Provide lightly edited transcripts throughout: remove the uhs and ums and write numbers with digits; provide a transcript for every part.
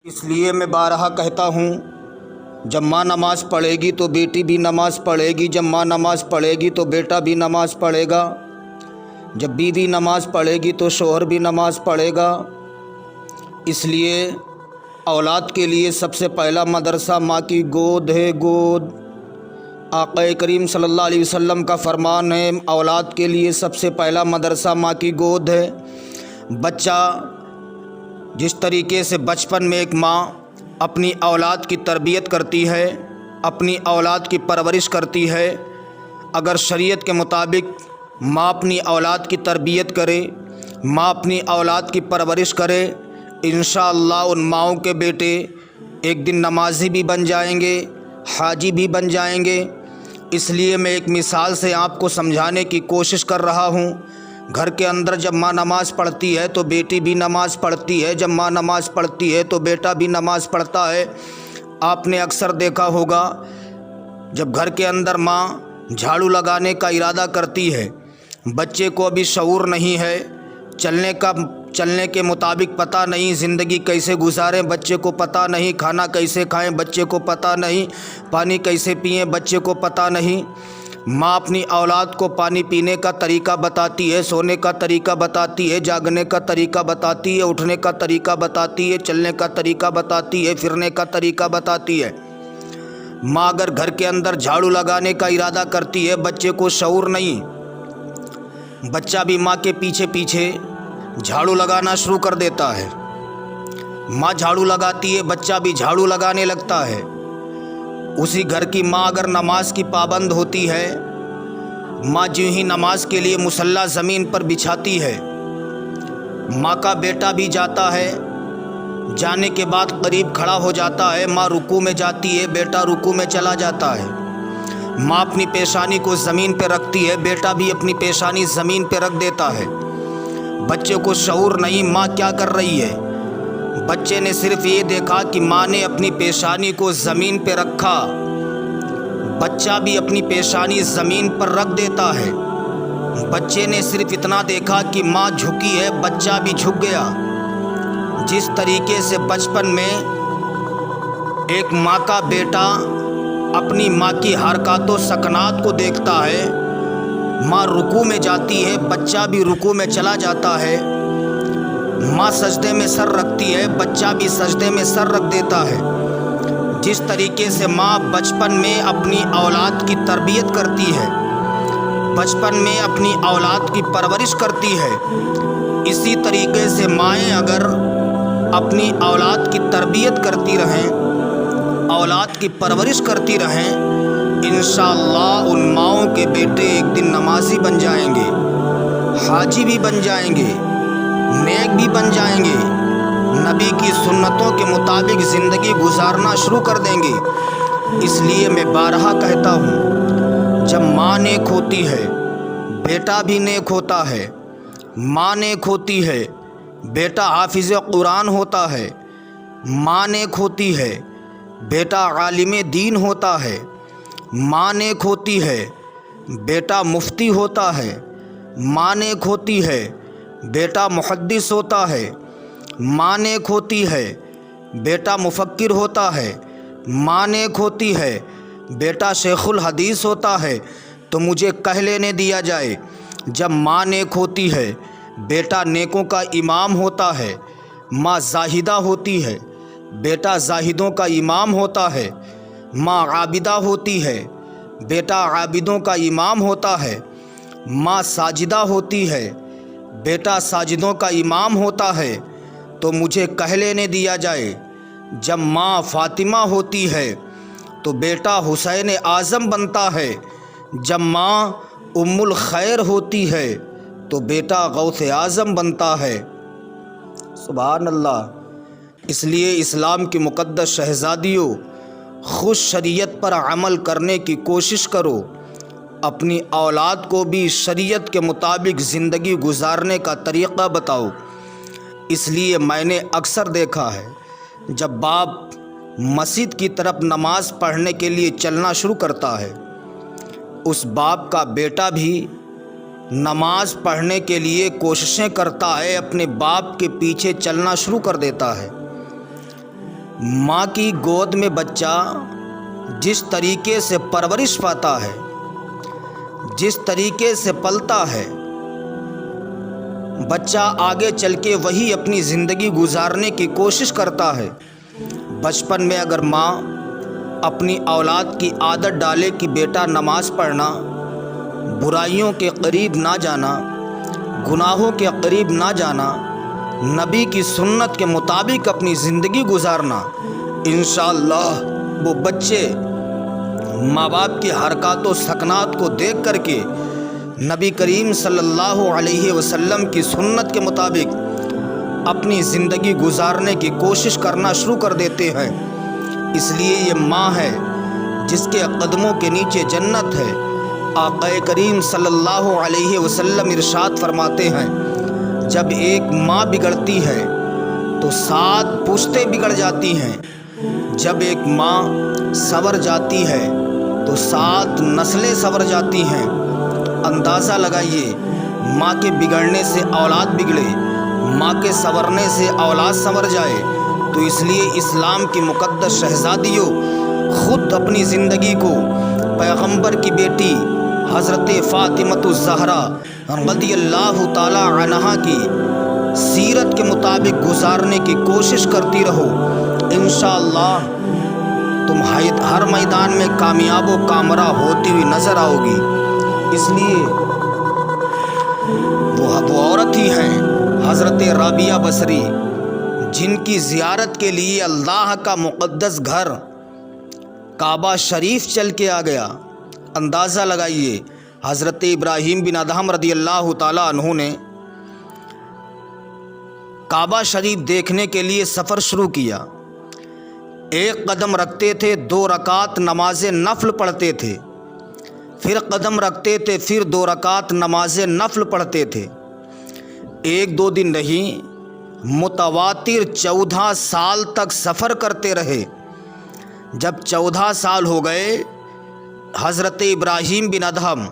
اس لیے میں بارہا کہتا ہوں، جب ماں نماز پڑھے گی تو بیٹی بھی نماز پڑھے گی، جب ماں نماز پڑھے گی تو بیٹا بھی نماز پڑھے گا، جب بیوی نماز پڑھے گی تو شوہر بھی نماز پڑھے گا۔ اس لیے اولاد کے لیے سب سے پہلا مدرسہ ماں کی گود ہے، گود۔ آقا کریم صلی اللہ علیہ وسلم کا فرمان ہے، اولاد کے لیے سب سے پہلا مدرسہ ماں کی گود ہے۔ بچہ جس طریقے سے بچپن میں ایک ماں اپنی اولاد کی تربیت کرتی ہے، اپنی اولاد کی پرورش کرتی ہے، اگر شریعت کے مطابق ماں اپنی اولاد کی تربیت کرے، ماں اپنی اولاد کی پرورش کرے، انشاءاللہ ان ماؤں کے بیٹے ایک دن نمازی بھی بن جائیں گے، حاجی بھی بن جائیں گے۔ اس لیے میں ایک مثال سے آپ کو سمجھانے کی کوشش کر رہا ہوں۔ گھر کے اندر جب ماں نماز پڑھتی ہے تو بیٹی بھی نماز پڑھتی ہے، جب ماں نماز پڑھتی ہے تو بیٹا بھی نماز پڑھتا ہے۔ آپ نے اکثر دیکھا ہوگا، جب گھر کے اندر ماں جھاڑو لگانے کا ارادہ کرتی ہے، بچے کو ابھی شعور نہیں ہے، چلنے کے مطابق پتہ نہیں، زندگی کیسے گزاریں بچے کو پتہ نہیں، کھانا کیسے کھائیں بچے کو پتہ نہیں، پانی کیسے پئیں بچے کو پتہ نہیں۔ ماں اپنی اولاد کو پانی پینے کا طریقہ بتاتی ہے، سونے کا طریقہ بتاتی ہے، جاگنے کا طریقہ بتاتی ہے، اٹھنے کا طریقہ بتاتی ہے، چلنے کا طریقہ بتاتی ہے، پھرنے کا طریقہ بتاتی ہے۔ ماں اگر گھر کے اندر جھاڑو لگانے کا ارادہ کرتی ہے، بچے کو شعور نہیں، بچہ بھی ماں کے پیچھے پیچھے جھاڑو لگانا شروع کر دیتا ہے۔ ماں جھاڑو لگاتی ہے، بچہ بھی جھاڑو لگانے لگتا ہے۔ اسی گھر کی ماں اگر نماز کی پابند ہوتی ہے، ماں جو ہی نماز کے لیے مصلی زمین پر بچھاتی ہے، ماں کا بیٹا بھی جاتا ہے، جانے کے بعد قریب کھڑا ہو جاتا ہے، ماں رکوع میں جاتی ہے، بیٹا رکوع میں چلا جاتا ہے۔ ماں اپنی پیشانی کو زمین پہ رکھتی ہے، بیٹا بھی اپنی پیشانی زمین پہ رکھ دیتا ہے۔ بچے کو شعور نہیں ماں کیا کر رہی ہے، بچے نے صرف یہ دیکھا کہ ماں نے اپنی پیشانی کو زمین پہ رکھا، بچہ بھی اپنی پیشانی زمین پر رکھ دیتا ہے۔ بچے نے صرف اتنا دیکھا کہ ماں جھکی ہے، بچہ بھی جھک گیا۔ جس طریقے سے بچپن میں ایک ماں کا بیٹا اپنی ماں کی حرکات و سکنات کو دیکھتا ہے، ماں رکوع میں جاتی ہے، بچہ بھی رکوع میں چلا جاتا ہے، ماں سجدے میں سر رکھتی ہے، بچہ بھی سجدے میں سر رکھ دیتا ہے۔ جس طریقے سے ماں بچپن میں اپنی اولاد کی تربیت کرتی ہے، بچپن میں اپنی اولاد کی پرورش کرتی ہے، اسی طریقے سے مائیں اگر اپنی اولاد کی تربیت کرتی رہیں، اولاد کی پرورش کرتی رہیں، انشاءاللہ ان ماؤں کے بیٹے ایک دن نمازی بن جائیں گے، حاجی بھی بن جائیں گے، نیک بھی بن جائیں گے، نبی کی سنتوں کے مطابق زندگی گزارنا شروع کر دیں گے۔ اس لیے میں بارہا کہتا ہوں، جب ماں نیک ہوتی ہے بیٹا بھی نیک ہوتا ہے، ماں نیک ہوتی ہے بیٹا حافظ قرآن ہوتا ہے، ماں نیک ہوتی ہے بیٹا عالم دین ہوتا ہے، ماں نیک ہوتی ہے بیٹا مفتی ہوتا ہے، ماں نیک ہوتی ہے بیٹا محدث ہوتا ہے، ماں نیک ہوتی ہے بیٹا مفکر ہوتا ہے، ماں نیک ہوتی ہے بیٹا شیخ الحدیث ہوتا ہے۔ تو مجھے کہہ لینے دیا جائے، جب ماں نیک ہوتی ہے بیٹا نیکوں کا امام ہوتا ہے، ماں زاہدہ ہوتی ہے بیٹا زاہدوں کا امام ہوتا ہے، ماں عابدہ ہوتی ہے بیٹا عابدوں کا امام ہوتا ہے، ماں ساجدہ ہوتی ہے بیٹا ساجدوں کا امام ہوتا ہے۔ تو مجھے کہہ لینے دیا جائے، جب ماں فاطمہ ہوتی ہے تو بیٹا حسین اعظم بنتا ہے، جب ماں ام الخیر ہوتی ہے تو بیٹا غوث اعظم بنتا ہے۔ سبحان اللہ۔ اس لیے اسلام کی مقدس شہزادیوں، خود شریعت پر عمل کرنے کی کوشش کرو، اپنی اولاد کو بھی شریعت کے مطابق زندگی گزارنے کا طریقہ بتاؤ۔ اس لیے میں نے اکثر دیکھا ہے، جب باپ مسجد کی طرف نماز پڑھنے کے لیے چلنا شروع کرتا ہے، اس باپ کا بیٹا بھی نماز پڑھنے کے لیے کوششیں کرتا ہے، اپنے باپ کے پیچھے چلنا شروع کر دیتا ہے۔ ماں کی گود میں بچہ جس طریقے سے پرورش پاتا ہے، جس طریقے سے پلتا ہے، بچہ آگے چل کے وہی اپنی زندگی گزارنے کی کوشش کرتا ہے۔ بچپن میں اگر ماں اپنی اولاد کی عادت ڈالے کہ بیٹا نماز پڑھنا، برائیوں کے قریب نہ جانا، گناہوں کے قریب نہ جانا، نبی کی سنت کے مطابق اپنی زندگی گزارنا، انشاءاللہ وہ بچے ماں باپ کی حرکات و سکنات کو دیکھ کر کے نبی کریم صلی اللہ علیہ وسلم کی سنت کے مطابق اپنی زندگی گزارنے کی کوشش کرنا شروع کر دیتے ہیں۔ اس لیے یہ ماں ہے جس کے قدموں کے نیچے جنت ہے۔ آقا کریم صلی اللہ علیہ وسلم ارشاد فرماتے ہیں، جب ایک ماں بگڑتی ہے تو 7 پشتیں بگڑ جاتی ہیں، جب ایک ماں سنور جاتی ہے تو 7 نسلیں سنور جاتی ہیں۔ اندازہ لگائیے، ماں کے بگڑنے سے اولاد بگڑے، ماں کے سنورنے سے اولاد سنور جائے، تو اس لیے اسلام کی مقدس شہزادیوں خود اپنی زندگی کو پیغمبر کی بیٹی حضرت فاطمۃ الزہرا رضی اللہ تعالی عنہا کی سیرت کے مطابق گزارنے کی کوشش کرتی رہو، انشاءاللہ تم ہر میدان میں کامیاب و کامرہ ہوتی ہوئی نظر آؤ گی۔ اس لیے وہ عورت ہی ہیں حضرت رابعہ بصری، جن کی زیارت کے لیے اللہ کا مقدس گھر کعبہ شریف چل کے آ گیا۔ اندازہ لگائیے، حضرت ابراہیم بن ادہم رضی اللہ تعالیٰ عنہ نے کعبہ شریف دیکھنے کے لیے سفر شروع کیا۔ ایک قدم رکھتے تھے، 2 رکعت نماز نفل پڑھتے تھے، پھر قدم رکھتے تھے، پھر 2 رکعت نماز نفل پڑھتے تھے۔ 1-2 دن نہیں، متواتر 14 سال تک سفر کرتے رہے۔ جب 14 سال ہو گئے، حضرت ابراہیم بن ادہم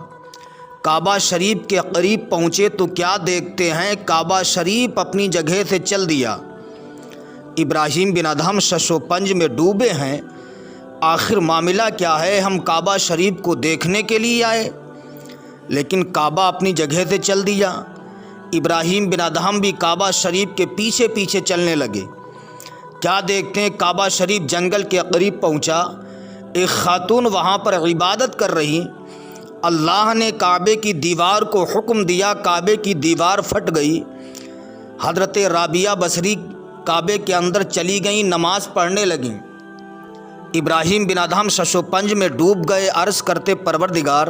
کعبہ شریف کے قریب پہنچے تو کیا دیکھتے ہیں، کعبہ شریف اپنی جگہ سے چل دیا۔ ابراہیم بن ادہم شش و پنج میں ڈوبے ہیں، آخر معاملہ کیا ہے؟ ہم کعبہ شریف کو دیکھنے کے لیے آئے لیکن کعبہ اپنی جگہ سے چل دیا۔ ابراہیم بن ادہم بھی کعبہ شریف کے پیچھے پیچھے چلنے لگے۔ کیا دیکھتے ہیں، کعبہ شریف جنگل کے قریب پہنچا، ایک خاتون وہاں پر عبادت کر رہی۔ اللہ نے کعبے کی دیوار کو حکم دیا، کعبے کی دیوار پھٹ گئی۔ حضرت رابعہ بصری کعبے کے اندر چلی گئیں، نماز پڑھنے لگیں۔ ابراہیم بن ادہم شش و پنج میں ڈوب گئے، عرض کرتے پروردگار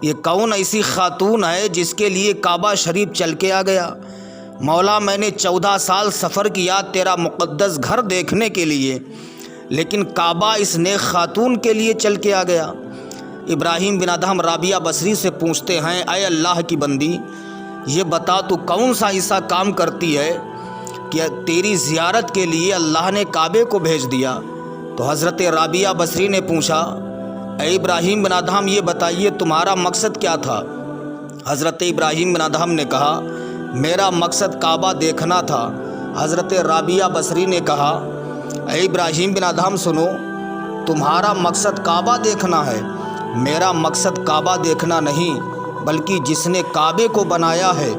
یہ کون ایسی خاتون ہے جس کے لیے کعبہ شریف چل کے آ گیا؟ مولا میں نے 14 سال سفر کیا تیرا مقدس گھر دیکھنے کے لیے، لیکن کعبہ اس نیک خاتون کے لیے چل کے آ گیا۔ ابراہیم بن ادہم رابعہ بصری سے پوچھتے ہیں، اے اللہ کی بندی یہ بتا تو کون سا ایسا کام کرتی ہے کہ تیری زیارت کے لیے اللہ نے کعبے کو بھیج دیا؟ تو حضرت رابعہ بصری نے پوچھا، اے ابراہیم بن ادہم یہ بتائیے تمہارا مقصد کیا تھا؟ حضرت ابراہیم بن ادہم نے کہا، میرا مقصد کعبہ دیکھنا تھا۔ حضرت رابعہ بصری نے کہا، اے ابراہیم بن ادہم سنو، تمہارا مقصد کعبہ دیکھنا ہے، میرا مقصد کعبہ دیکھنا نہیں بلکہ جس نے کعبے کو بنایا ہے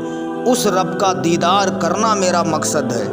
اس رب کا دیدار کرنا میرا مقصد ہے۔